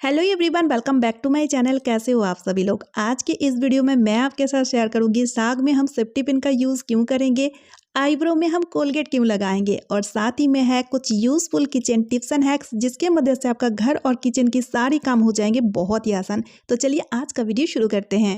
Hello everyone, welcome back to my channel. कैसे हो आप सभी लोग। आज के इस वीडियो में मैं आपके साथ शेयर करूंगी साग में हम सेफ्टी पिन का यूज़ क्यों करेंगे, आईब्रो में हम कोलगेट क्यों लगाएंगे और साथ ही में है कुछ useful kitchen tips and hacks जिसके मदद से आपका घर और किचन की सारी काम हो जाएंगे बहुत ही आसान। तो चलिए आज का वीडियो शुरू करते हैं।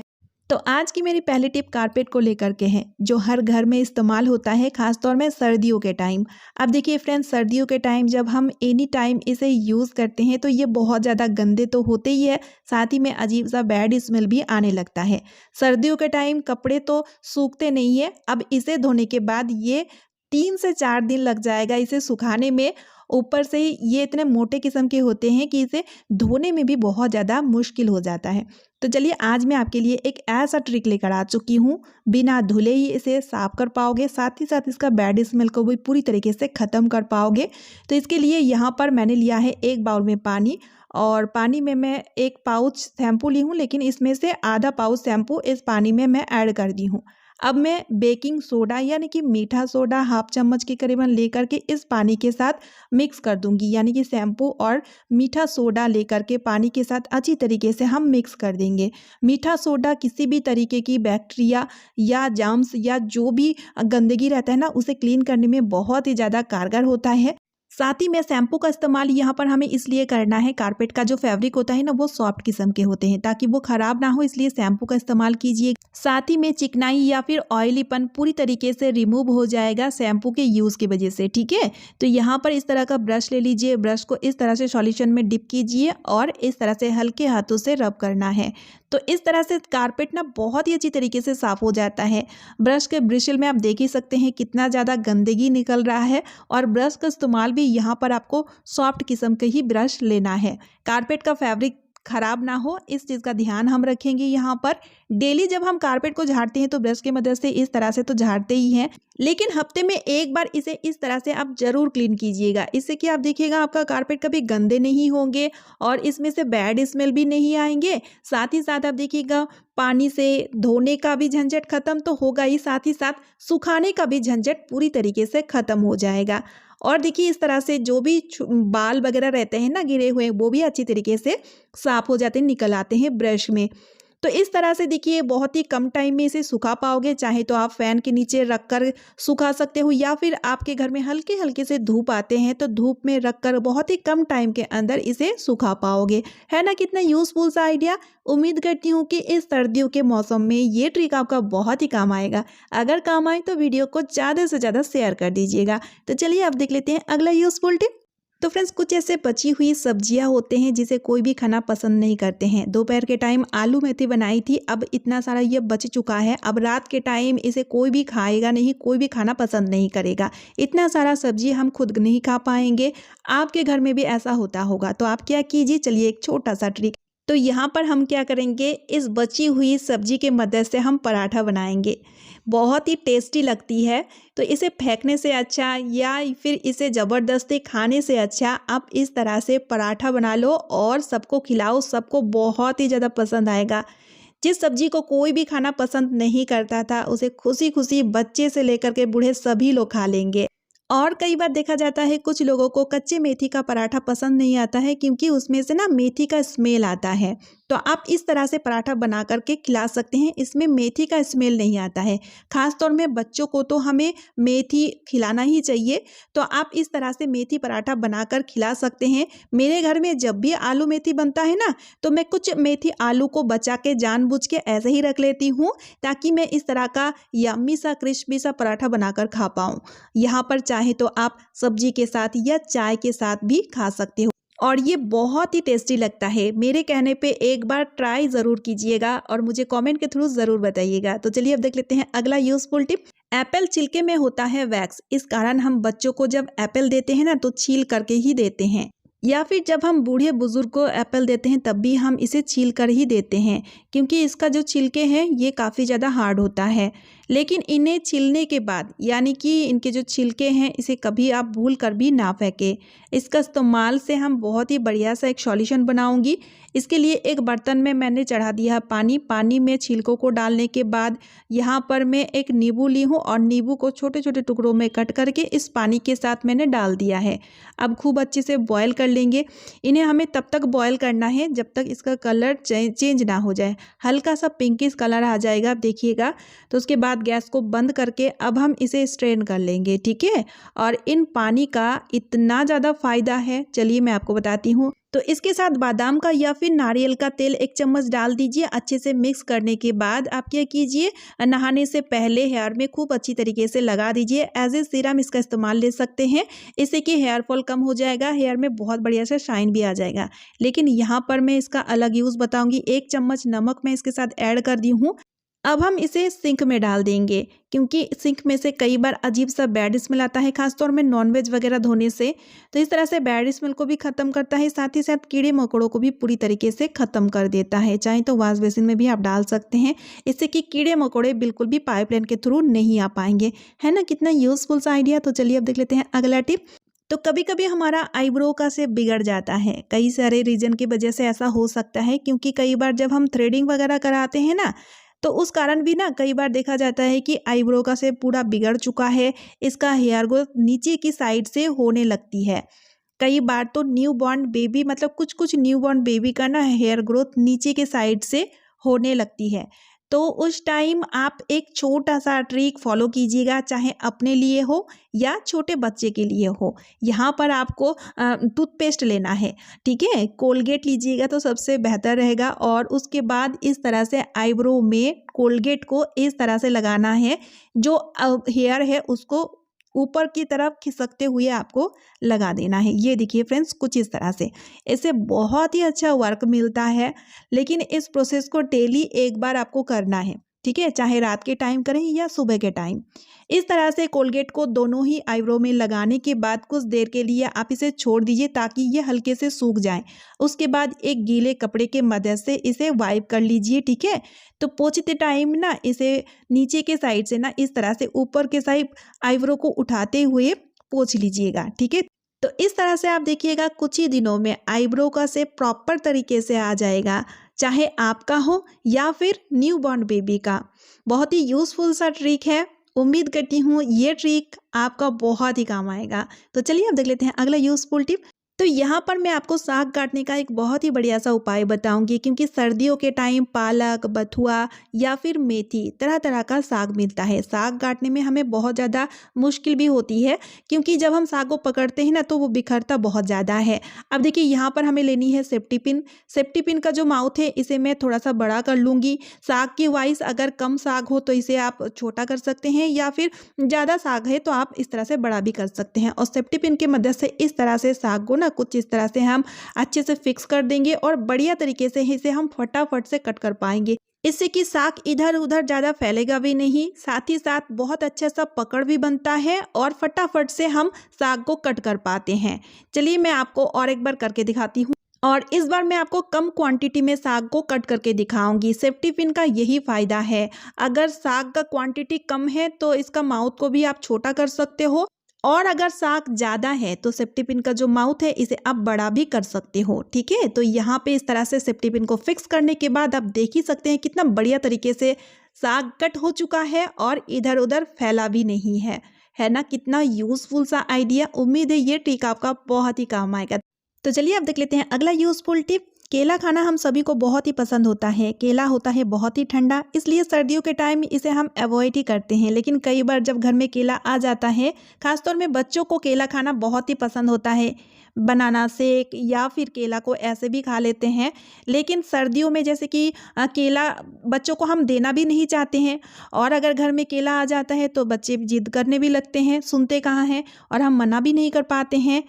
तो आज की मेरी पहली टिप कारपेट को लेकर के है जो हर घर में इस्तेमाल होता है, खासतौर में सर्दियों के टाइम। अब देखिए फ्रेंड्स, सर्दियों के टाइम जब हम एनी टाइम इसे यूज़ करते हैं तो ये बहुत ज़्यादा गंदे तो होते ही है, साथ ही में अजीब सा बैड स्मेल भी आने लगता है। सर्दियों के टाइम कपड़े तो सूखते नहीं है। अब इसे धोने के बाद ये 3 से 4 दिन लग जाएगा इसे सुखाने में। ऊपर से ही ये इतने मोटे किस्म के होते हैं कि इसे धोने में भी बहुत ज़्यादा मुश्किल हो जाता है। तो चलिए आज मैं आपके लिए एक ऐसा ट्रिक लेकर आ चुकी हूँ, बिना धुले ही इसे साफ कर पाओगे, साथ ही साथ इसका बैड स्मेल को भी पूरी तरीके से ख़त्म कर पाओगे। तो इसके लिए यहाँ पर मैंने लिया है 1 बाउल में पानी, और पानी में मैं 1 पाउच शैम्पू ली हूँ, लेकिन इसमें से आधा पाउच शैम्पू इस पानी में मैं ऐड कर दी हूँ। अब मैं बेकिंग सोडा यानी कि मीठा सोडा हाफ चम्मच के करीबन लेकर के इस पानी के साथ मिक्स कर दूंगी, यानी कि शैम्पू और मीठा सोडा लेकर के पानी के साथ अच्छी तरीके से हम मिक्स कर देंगे। मीठा सोडा किसी भी तरीके की बैक्टीरिया या जर्म्स या जो भी गंदगी रहता है ना, उसे क्लीन करने में बहुत ही ज़्यादा कारगर होता है। साथ ही में शैम्पू का इस्तेमाल यहाँ पर हमें इसलिए करना है, कारपेट का जो फैब्रिक होता है ना वो सॉफ्ट किस्म के होते हैं, ताकि वो खराब ना हो, इसलिए शैम्पू का इस्तेमाल कीजिए। साथ ही में चिकनाई या फिर ऑयलीपन पूरी तरीके से रिमूव हो जाएगा शैम्पू के यूज़ की वजह से। ठीक है, तो यहाँ पर इस तरह का ब्रश ले लीजिए, ब्रश को इस तरह से सॉल्यूशन में डिप कीजिए और इस तरह से हल्के हाथों से रब करना है। तो इस तरह से कारपेट ना बहुत ही अच्छी तरीके से साफ़ हो जाता है। ब्रश के ब्रिशल में आप देख ही सकते हैं कितना ज़्यादा गंदगी निकल रहा है, और ब्रश का इस्तेमाल भी यहाँ पर आपको सॉफ्ट किस्म के ही ब्रश लेना है। कारपेट का फैब्रिक खराब ना हो, इस चीज़ का ध्यान हम रखेंगे। यहाँ पर डेली जब हम कारपेट को झाड़ते हैं तो ब्रश की मदद से इस तरह से तो झाड़ते ही हैं, लेकिन हफ्ते में एक बार इसे इस तरह से आप जरूर क्लीन कीजिएगा। इससे कि आप देखिएगा आपका कारपेट कभी गंदे नहीं होंगे और इसमें से बैड स्मेल भी नहीं आएंगे। साथ ही साथ आप देखिएगा पानी से धोने का भी झंझट खत्म तो होगा ही, साथ ही साथ सुखाने का भी झंझट पूरी तरीके से खत्म हो जाएगा। और देखिए इस तरह से जो भी बाल वगैरह रहते हैं ना गिरे हुए, वो भी अच्छी तरीके से साफ हो जाते हैं, निकल आते हैं ब्रश में। तो इस तरह से देखिए बहुत ही कम टाइम में इसे सुखा पाओगे। चाहे तो आप फैन के नीचे रख कर सुखा सकते हो, या फिर आपके घर में हल्के हल्के से धूप आते हैं तो धूप में रख कर बहुत ही कम टाइम के अंदर इसे सुखा पाओगे। है ना कितना यूजफुल सा आइडिया। उम्मीद करती हूँ कि इस सर्दियों के मौसम में ये ट्रिक आपका बहुत ही काम आएगा। अगर काम आए तो वीडियो को ज़्यादा से ज़्यादा शेयर कर दीजिएगा। तो चलिए अब देख लेते हैं अगला यूजफुल टिप। तो फ्रेंड्स, कुछ ऐसे बची हुई सब्जियां होते हैं जिसे कोई भी खाना पसंद नहीं करते हैं। दोपहर के टाइम आलू मेथी बनाई थी, अब इतना सारा ये बच चुका है। अब रात के टाइम इसे कोई भी खाएगा नहीं, कोई भी खाना पसंद नहीं करेगा। इतना सारा सब्जी हम खुद नहीं खा पाएंगे। आपके घर में भी ऐसा होता होगा, तो आप क्या कीजिए, चलिए एक छोटा सा ट्रिक। तो यहाँ पर हम क्या करेंगे, इस बची हुई सब्जी के मदद से हम पराठा बनाएंगे। बहुत ही टेस्टी लगती है। तो इसे फेंकने से अच्छा या फिर इसे ज़बरदस्ती खाने से अच्छा आप इस तरह से पराठा बना लो और सबको खिलाओ, सबको बहुत ही ज़्यादा पसंद आएगा। जिस सब्जी को कोई भी खाना पसंद नहीं करता था, उसे खुशी खुशी बच्चे से लेकर के बूढ़े सभी लोग खा लेंगे। और कई बार देखा जाता है कुछ लोगों को कच्चे मेथी का पराठा पसंद नहीं आता है, क्योंकि उसमें से ना मेथी का स्मेल आता है। तो आप इस तरह से पराठा बना करके खिला सकते हैं, इसमें मेथी का स्मेल नहीं आता है। खास तौर में बच्चों को तो हमें मेथी खिलाना ही चाहिए। तो आप इस तरह से मेथी पराठा बनाकर खिला सकते हैं। मेरे घर में जब भी आलू मेथी बनता है ना, तो मैं कुछ मेथी आलू को बचा के जानबूझ के ऐसे ही रख लेती हूँ, ताकि मैं इस तरह का यम्मी सा क्रिस्पी सा पराठा बनाकर खा पाऊँ। यहाँ पर चाहे तो आप सब्जी के साथ या चाय के साथ भी खा सकते हो, और ये बहुत ही टेस्टी लगता है। मेरे कहने पे एक बार ट्राई ज़रूर कीजिएगा और मुझे कमेंट के थ्रू ज़रूर बताइएगा। तो चलिए अब देख लेते हैं अगला यूज़फुल टिप। एप्पल छिलके में होता है वैक्स, इस कारण हम बच्चों को जब एप्पल देते हैं ना तो छील करके ही देते हैं, या फिर जब हम बूढ़े बुजुर्ग को एप्पल देते हैं तब भी हम इसे छील कर ही देते हैं, क्योंकि इसका जो छिलके हैं ये काफ़ी ज़्यादा हार्ड होता है। लेकिन इन्हें छीलने के बाद यानी कि इनके जो छिलके हैं इसे कभी आप भूल कर भी ना फेंकें। इसका इस्तेमाल से हम बहुत ही बढ़िया सा एक सॉल्यूशन बनाऊंगी। इसके लिए एक बर्तन में मैंने चढ़ा दिया पानी। पानी में छिलकों को डालने के बाद यहाँ पर मैं एक नींबू ली हूँ और नींबू को छोटे छोटे टुकड़ों में कट करके इस पानी के साथ मैंने डाल दिया है। अब खूब अच्छे से बॉयल कर लेंगे। इन्हें हमें तब तक बॉयल करना है जब तक इसका कलर चेंज ना हो जाए। हल्का सा पिंकिश कलर आ जाएगा, आप देखिएगा। तो उसके बाद गैस को बंद करके अब हम इसे स्ट्रेन कर लेंगे, ठीक है। और इन पानी का इतना ज़्यादा फ़ायदा है, चलिए मैं आपको बताती हूँ। तो इसके साथ बादाम का या फिर नारियल का तेल 1 चम्मच डाल दीजिए। अच्छे से मिक्स करने के बाद आप क्या कीजिए, नहाने से पहले हेयर में खूब अच्छी तरीके से लगा दीजिए। एज ए सीरम इसका इस्तेमाल ले सकते हैं, इससे कि हेयर फॉल कम हो जाएगा, हेयर में बहुत बढ़िया से शाइन भी आ जाएगा। लेकिन यहाँ पर मैं इसका अलग यूज़ बताऊँगी। 1 चम्मच नमक मैं इसके साथ ऐड कर दी हूँ। अब हम इसे सिंक में डाल देंगे, क्योंकि सिंक में से कई बार अजीब सा बैड स्मेल आता है, खासतौर में नॉनवेज वगैरह धोने से। तो इस तरह से बैड स्मेल को भी ख़त्म करता है, साथ ही साथ कीड़े मकोड़ों को भी पूरी तरीके से ख़त्म कर देता है। चाहे तो वॉश बेसिन में भी आप डाल सकते हैं, इससे कि कीड़े मकोड़े बिल्कुल भी पाइपलाइन के थ्रू नहीं आ पाएंगे। है ना, कितना यूज़फुल सा आइडिया। तो चलिए अब देख लेते हैं अगला टिप। तो कभी कभी हमारा आईब्रो का शेप बिगड़ जाता है, कई सारे रीजन की वजह से ऐसा हो सकता है। क्योंकि कई बार जब हम थ्रेडिंग वगैरह कराते हैं ना, तो उस कारण भी ना कई बार देखा जाता है कि आईब्रो का शेप पूरा बिगड़ चुका है। इसका हेयर ग्रोथ नीचे की साइड से होने लगती है। कई बार तो न्यू बॉर्न बेबी, मतलब कुछ कुछ न्यू बॉर्न बेबी का ना हेयर ग्रोथ नीचे के साइड से होने लगती है। तो उस टाइम आप एक छोटा सा ट्रिक फॉलो कीजिएगा, चाहे अपने लिए हो या छोटे बच्चे के लिए हो। यहाँ पर आपको टूथपेस्ट लेना है, ठीक है। कोलगेट लीजिएगा तो सबसे बेहतर रहेगा। और उसके बाद इस तरह से आईब्रो में कोलगेट को इस तरह से लगाना है, जो हेयर है उसको ऊपर की तरफ खिसकते हुए आपको लगा देना है। ये देखिए फ्रेंड्स, कुछ इस तरह से। इससे बहुत ही अच्छा वर्क मिलता है। लेकिन इस प्रोसेस को डेली एक बार आपको करना है, ठीक है, चाहे रात के टाइम करें या सुबह के टाइम। इस तरह से कोलगेट को दोनों ही आईब्रो में लगाने के बाद कुछ देर के लिए आप इसे छोड़ दीजिए, ताकि ये हल्के से सूख जाए। उसके बाद एक गीले कपड़े के मदद से इसे वाइप कर लीजिए, ठीक है। तो पोंछते टाइम ना इसे नीचे के साइड से ना इस तरह से ऊपर के साइड आईब्रो को उठाते हुए पोंछ लीजिएगा, ठीक है। तो इस तरह से आप देखिएगा कुछ ही दिनों में आईब्रो का शेप प्रॉपर तरीके से आ जाएगा, चाहे आपका हो या फिर न्यू बॉर्न बेबी का। बहुत ही यूज़फुल सा ट्रिक है। उम्मीद करती हूँ ये ट्रिक आपका बहुत ही काम आएगा। तो चलिए अब देख लेते हैं अगला यूज़फुल टिप। तो यहाँ पर मैं आपको साग काटने का एक बहुत ही बढ़िया सा उपाय बताऊंगी, क्योंकि सर्दियों के टाइम पालक, बथुआ या फिर मेथी, तरह तरह का साग मिलता है। साग काटने में हमें बहुत ज़्यादा मुश्किल भी होती है, क्योंकि जब हम साग को पकड़ते हैं ना तो वो बिखरता बहुत ज़्यादा है। अब देखिए यहाँ पर हमें लेनी है सेफ्टी पिन। सेफ्टी पिन का जो माउथ है इसे मैं थोड़ा सा बड़ा कर लूँगी। साग की वाइज अगर कम साग हो तो इसे आप छोटा कर सकते हैं, या फिर ज़्यादा साग है तो आप इस तरह से बड़ा भी कर सकते हैं। और सेफ्टी पिन की मदद से इस तरह से साग को ना कुछ इस तरह से हम अच्छे से फिक्स कर देंगे, और बढ़िया तरीके से इसे हम फटाफट से कट कर पाएंगे। इससे कि साग इधर उधर ज़्यादा फैलेगा भी नहीं, साथ ही साथ बहुत अच्छा सा पकड़ भी बनता है, और फटाफट से हम साग को कट कर पाते हैं। चलिए मैं आपको और एक बार करके दिखाती हूँ, और इस बार मैं आपको कम क्वांटिटी में साग को कट करके दिखाऊंगी। सेफ्टी पिन का यही फ़ायदा है, अगर साग का क्वांटिटी कम है तो इसका माउथ को भी आप छोटा कर सकते हो, और अगर साग ज़्यादा है तो सेफ्टी पिन का जो माउथ है इसे आप बड़ा भी कर सकते हो, ठीक है। तो यहाँ पे इस तरह से सेफ्टी पिन को फिक्स करने के बाद आप देख ही सकते हैं कितना बढ़िया तरीके से साग कट हो चुका है, और इधर उधर फैला भी नहीं है ना। कितना यूज़फुल सा आइडिया। उम्मीद है ये ट्रिक आपका बहुत ही काम आएगा। तो चलिए अब देख लेते हैं अगला यूज़फुल टिप। केला खाना हम सभी को बहुत ही पसंद होता है। केला होता है बहुत ही ठंडा, इसलिए सर्दियों के टाइम इसे हम अवॉइड ही करते हैं। लेकिन कई बार जब घर में केला आ जाता है, खासतौर में बच्चों को केला खाना बहुत ही पसंद होता है। बनाना शेक या फिर केला को ऐसे भी खा लेते हैं। लेकिन सर्दियों में जैसे कि केला बच्चों को हम देना भी नहीं चाहते हैं, और अगर घर में केला आ जाता है तो बच्चे जिद करने भी लगते हैं, सुनते कहाँ हैं, और हम मना भी नहीं कर पाते हैं।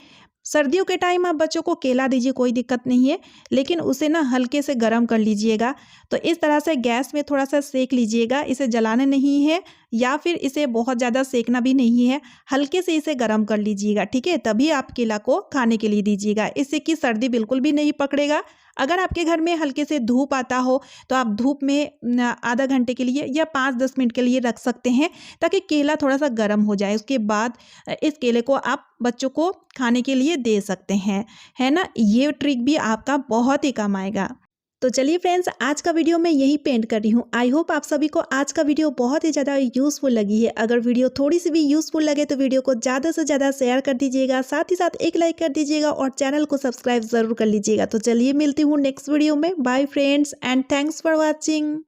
सर्दियों के टाइम आप बच्चों को केला दीजिए, कोई दिक्कत नहीं है, लेकिन उसे ना हल्के से गर्म कर लीजिएगा। तो इस तरह से गैस में थोड़ा सा सेक लीजिएगा, इसे जलाना नहीं है, या फिर इसे बहुत ज़्यादा सेकना भी नहीं है, हल्के से इसे गर्म कर लीजिएगा, ठीक है। तभी आप केला को खाने के लिए दीजिएगा, इससे कि सर्दी बिल्कुल भी नहीं पकड़ेगा। अगर आपके घर में हल्के से धूप आता हो तो आप धूप में आधा घंटे के लिए या 5-10 मिनट के लिए रख सकते हैं, ताकि केला थोड़ा सा गर्म हो जाए। उसके बाद इस केले को आप बच्चों को खाने के लिए दे सकते हैं, है ना। ये ट्रिक भी आपका बहुत ही काम आएगा। तो चलिए फ्रेंड्स, आज का वीडियो मैं यही पेंट कर रही हूँ। आई होप आप सभी को आज का वीडियो बहुत ही ज़्यादा यूज़फुल लगी है। अगर वीडियो थोड़ी सी भी यूज़फुल लगे तो वीडियो को ज़्यादा से ज़्यादा शेयर कर दीजिएगा, साथ ही साथ एक लाइक कर दीजिएगा और चैनल को सब्सक्राइब ज़रूर कर लीजिएगा। तो चलिए मिलती हूँ नेक्स्ट वीडियो में। Bye friends and thanks for watching.